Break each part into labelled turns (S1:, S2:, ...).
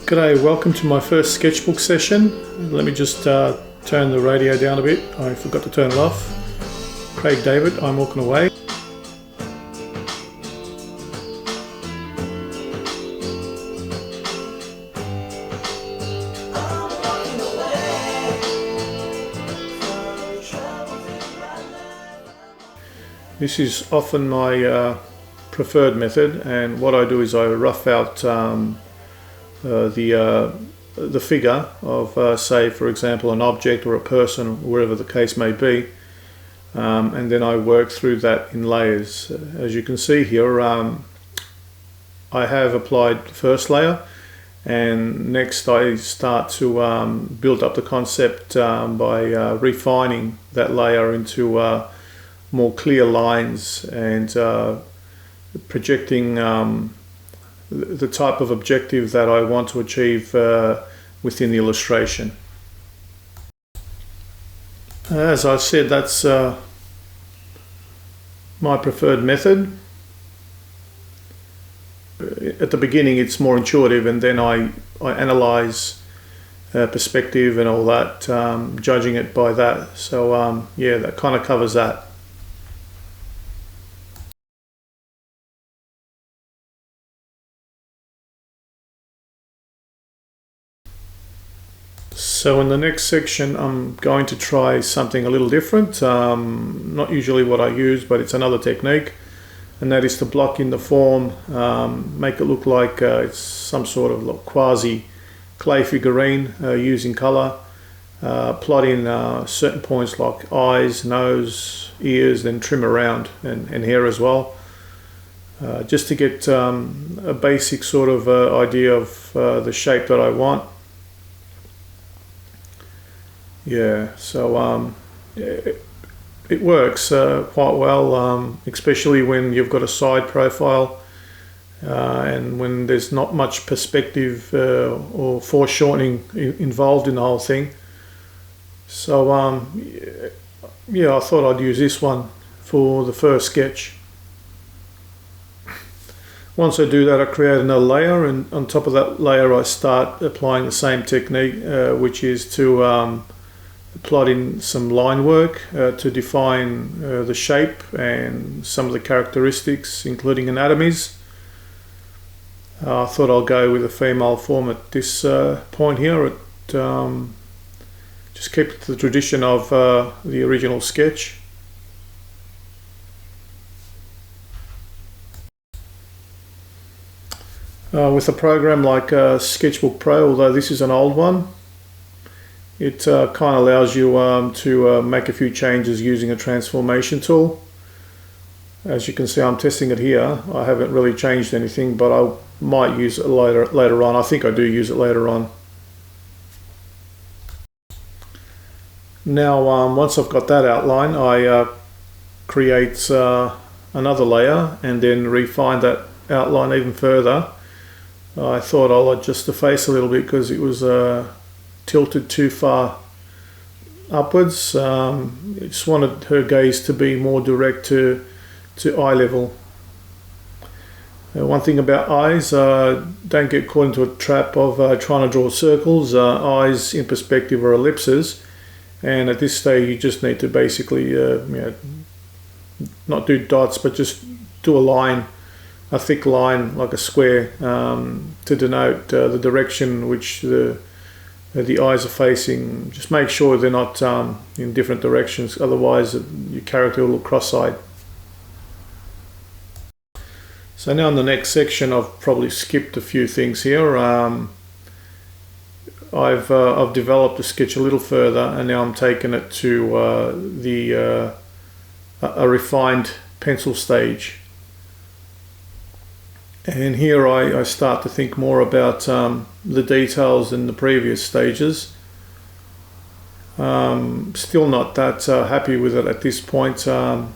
S1: G'day, welcome to my first sketchbook session. Let me just turn the radio down a bit. I forgot to turn it off. Craig David, I'm walking away. This is often my preferred method, and what I do is I rough out the figure of say for example an object or a person, wherever the case may be, and then I work through that in layers. As you can see here, I have applied the first layer, and next I start to build up the concept by refining that layer into more clear lines and projecting the type of objective that I want to achieve within the illustration. As I said, that's my preferred method. At the beginning it's more intuitive, and then I analyze perspective and all that, judging it by that. So yeah, that kind of covers that. So in the next section I'm going to try something a little different, not usually what I use, but it's another technique, and that is to block in the form, make it look like it's some sort of quasi clay figurine using colour, plot in certain points like eyes, nose, ears, then trim around and hair as well, just to get a basic sort of idea of the shape that I want. Yeah, so it works quite well, especially when you've got a side profile and when there's not much perspective or foreshortening involved in the whole thing. So yeah, I thought I'd use this one for the first sketch. Once I do that, I create another layer, and on top of that layer I start applying the same technique, which is to plot in some line work to define the shape and some of the characteristics, including anatomies. I thought I'll go with a female form at this point here. Just keep the tradition of the original sketch. With a program like Sketchbook Pro, although this is an old one, it kind of allows you to make a few changes using a transformation tool. As you can see, I'm testing it here. I haven't really changed anything, but I might use it later on. I think I do use it later on. Now once I've got that outline, I create another layer and then refine that outline even further. I thought I'll adjust the face a little bit because it was tilted too far upwards. I just wanted her gaze to be more direct to eye level. One thing about eyes, don't get caught into a trap of trying to draw circles. Eyes in perspective are ellipses, and at this stage you just need to basically not do dots, but just do a line, a thick line like a square, to denote the direction which the eyes are facing. Just make sure they're not in different directions, otherwise your character will look cross-eyed. So now in the next section, I've probably skipped a few things here. I've developed the sketch a little further, and now I'm taking it to a refined pencil stage. And here I start to think more about the details in the previous stages. Still not that happy with it at this point. I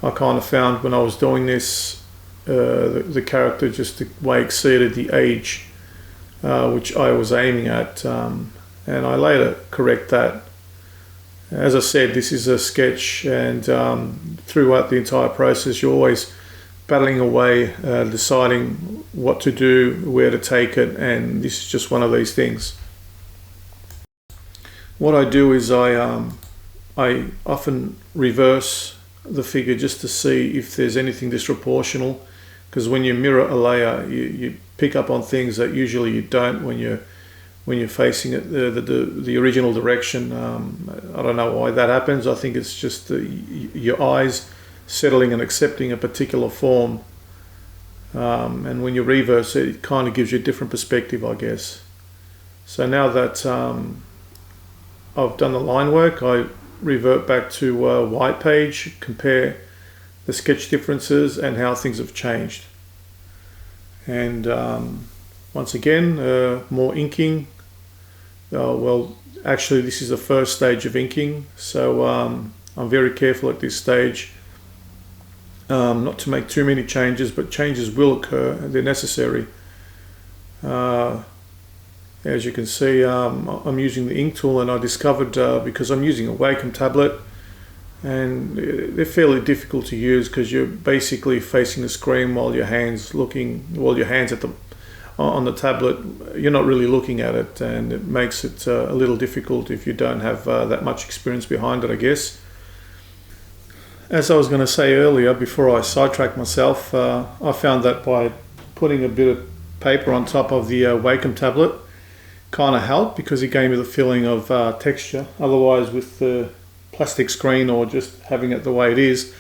S1: kind of found when I was doing this, the character just way exceeded the age which I was aiming at, and I later correct that. As I said, this is a sketch, and throughout the entire process you always battling away, deciding what to do, where to take it, and this is just one of these things. What I do is I often reverse the figure just to see if there's anything disproportional, because when you mirror a layer, you pick up on things that usually you don't when you're facing it the original direction. I don't know why that happens. I think it's just your eyes settling and accepting a particular form, and when you reverse it, it kind of gives you a different perspective, I guess. So now that I've done the line work, I revert back to white page, compare the sketch differences and how things have changed. And once again, more inking. Well, actually this is the first stage of inking, so I'm very careful at this stage not to make too many changes, but changes will occur and they're necessary. As you can see, I'm using the ink tool, and I discovered because I'm using a Wacom tablet, and they're fairly difficult to use because you're basically facing the screen while your hands at on the tablet, you're not really looking at it, and it makes it a little difficult if you don't have that much experience behind it, I guess. As I was going to say earlier, before I sidetrack myself, I found that by putting a bit of paper on top of the Wacom tablet kind of helped, because it gave me the feeling of texture. Otherwise, with the plastic screen or just having it the way it is,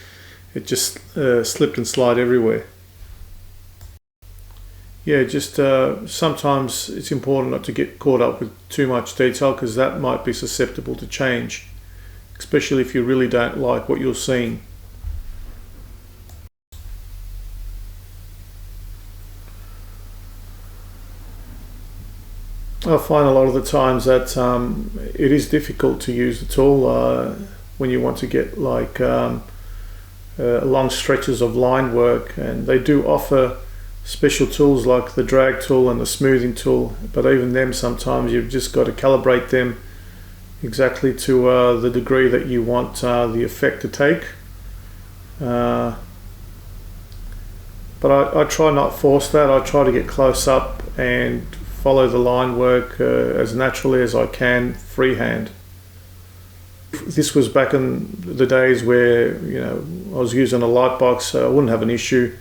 S1: it just slipped and slide everywhere. Yeah, just sometimes it's important not to get caught up with too much detail, because that might be susceptible to change, especially if you really don't like what you're seeing. I find a lot of the times that it is difficult to use the tool when you want to get like long stretches of line work, and they do offer special tools like the drag tool and the smoothing tool, but even them sometimes you've just got to calibrate them exactly to the degree that you want the effect to take. But I try not force that. I try to get close up and follow the line work as naturally as I can freehand. This was back in the days where, you know, I was using a light box, I wouldn't have an issue.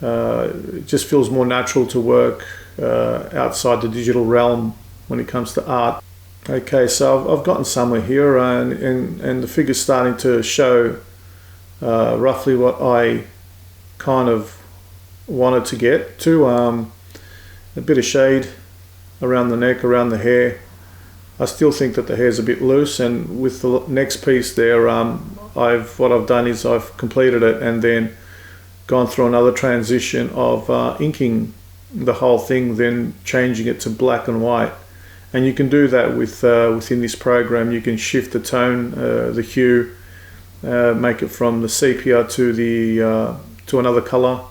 S1: It just feels more natural to work outside the digital realm when it comes to art. Okay, so I've gotten somewhere here, and the figure's starting to show roughly what I kind of wanted to get to. A bit of shade around the neck, around the hair. I still think that the hair's a bit loose, and with the next piece there, what I've done is I've completed it and then gone through another transition of inking the whole thing, then changing it to black and white. And you can do that with within this program. You can shift the tone, the hue, make it from the sepia to the to another color.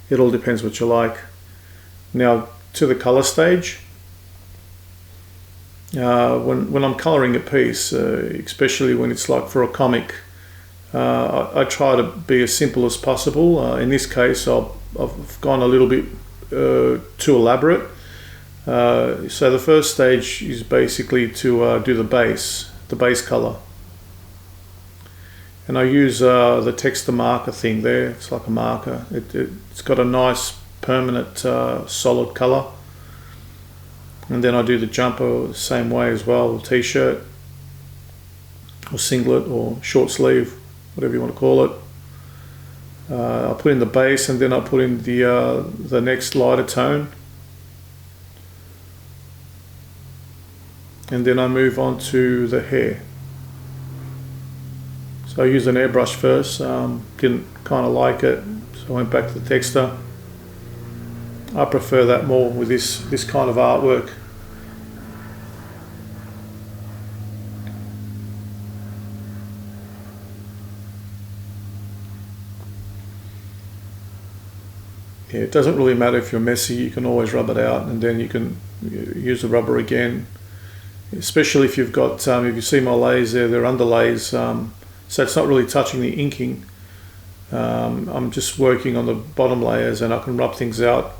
S1: It all depends what you like. Now to the color stage. When I'm coloring a piece, especially when it's like for a comic, I try to be as simple as possible. In this case, I've gone a little bit too elaborate. So the first stage is basically to do the base color. And I use the texture marker thing there. It's like a marker. It's got a nice permanent solid color. And then I do the jumper the same way as well, t-shirt or singlet or short sleeve, whatever you want to call it. I put in the base, and then I put in the next lighter tone. And then I move on to the hair. So I used an airbrush first, didn't kind of like it, so I went back to the texture. I prefer that more with this kind of artwork. Yeah, it doesn't really matter if you're messy, you can always rub it out, and then you can use the rubber again. Especially if you've got, if you see my lays there, they're underlays, so it's not really touching the inking. I'm just working on the bottom layers, and I can rub things out,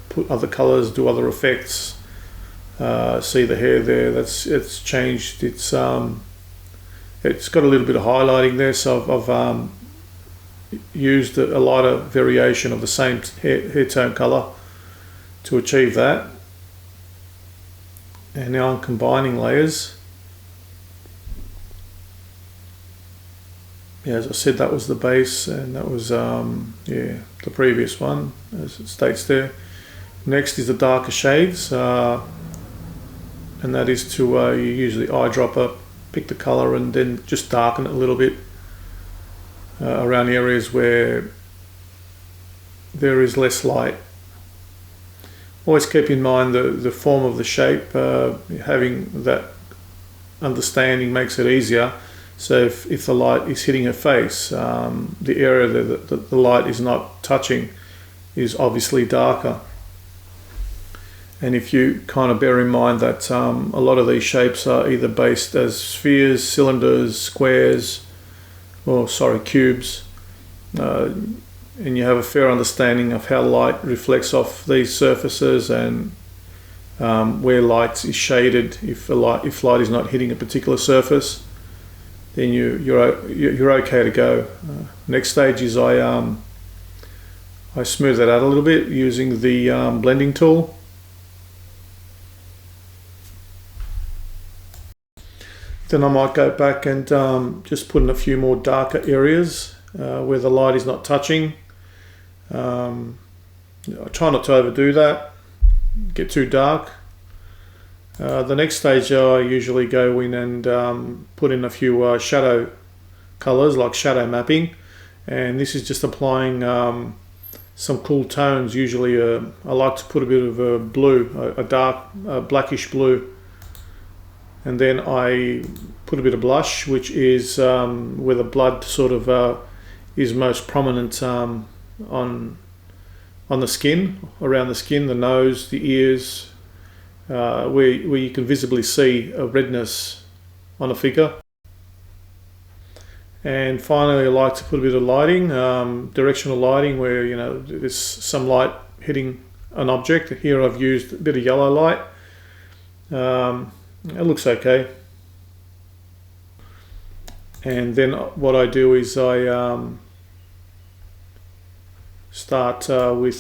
S1: put other colors, do other effects. See the hair there, it's changed. It's got a little bit of highlighting there, so I've used a lighter variation of the same hair tone color to achieve that. And now I'm combining layers. Yeah, as I said, that was the base, and that was the previous one, as it states there. Next is the darker shades, and that is to you use the eyedropper, pick the color, and then just darken it a little bit around areas where there is less light. Always keep in mind the form of the shape. Having that understanding makes it easier. So if the light is hitting her face, the area that the light is not touching is obviously darker. And if you kind of bear in mind that a lot of these shapes are either based as spheres, cylinders, squares, cubes, and you have a fair understanding of how light reflects off these surfaces, and where light is shaded, if light is not hitting a particular surface, then you're okay to go. Next stage is I smooth that out a little bit using the blending tool. Then I might go back and just put in a few more darker areas where the light is not touching. I try not to overdo that, get too dark. The next stage I usually go in and put in a few shadow colors, like shadow mapping, and this is just applying some cool tones. Usually I like to put a bit of a blue, a dark blackish blue, and then I put a bit of blush, which is where the blood sort of is most prominent on the skin, around the skin, the nose, the ears, where you can visibly see a redness on a figure. And finally, I like to put a bit of lighting, directional lighting, where there's some light hitting an object. Here I've used a bit of yellow light. It looks okay. And then what I do is I start with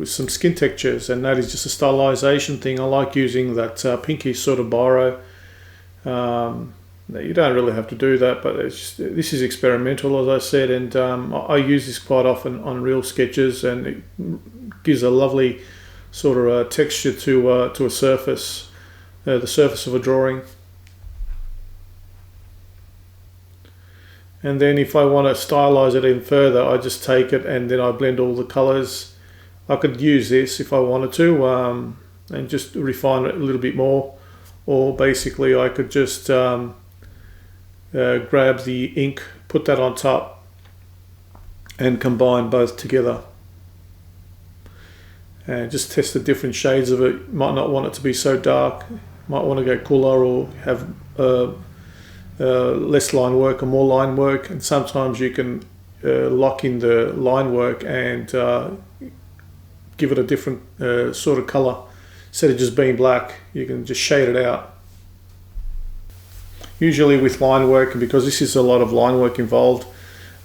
S1: some skin textures, and that is just a stylization thing. I like using that pinkish sort of biro. You don't really have to do that, but this is experimental, as I said, and I use this quite often on real sketches, and it gives a lovely sort of texture to a surface, the surface of a drawing. And then if I want to stylize it even further, I just take it and then I blend all the colors. I could use this if I wanted to and just refine it a little bit more, or basically I could just grab the ink, put that on top, and combine both together. And just test the different shades of it. Might not want it to be so dark, might want to go cooler, or have less line work or more line work. And sometimes you can lock in the line work and give it a different sort of color. Instead of just being black, you can just shade it out. Usually with line work, and because this is a lot of line work involved,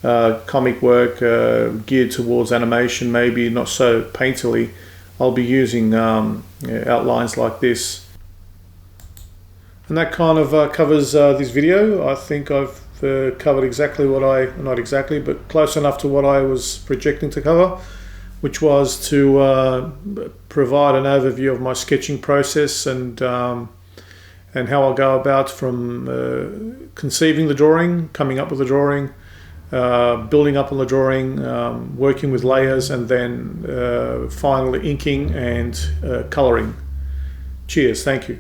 S1: comic work geared towards animation, maybe not so painterly, I'll be using outlines like this. And that kind of covers this video. I think I've covered exactly what not exactly, but close enough to what I was projecting to cover, which was to provide an overview of my sketching process and how I go about from conceiving the drawing, coming up with the drawing, building up on the drawing, working with layers, and then finally inking and colouring. Cheers, thank you.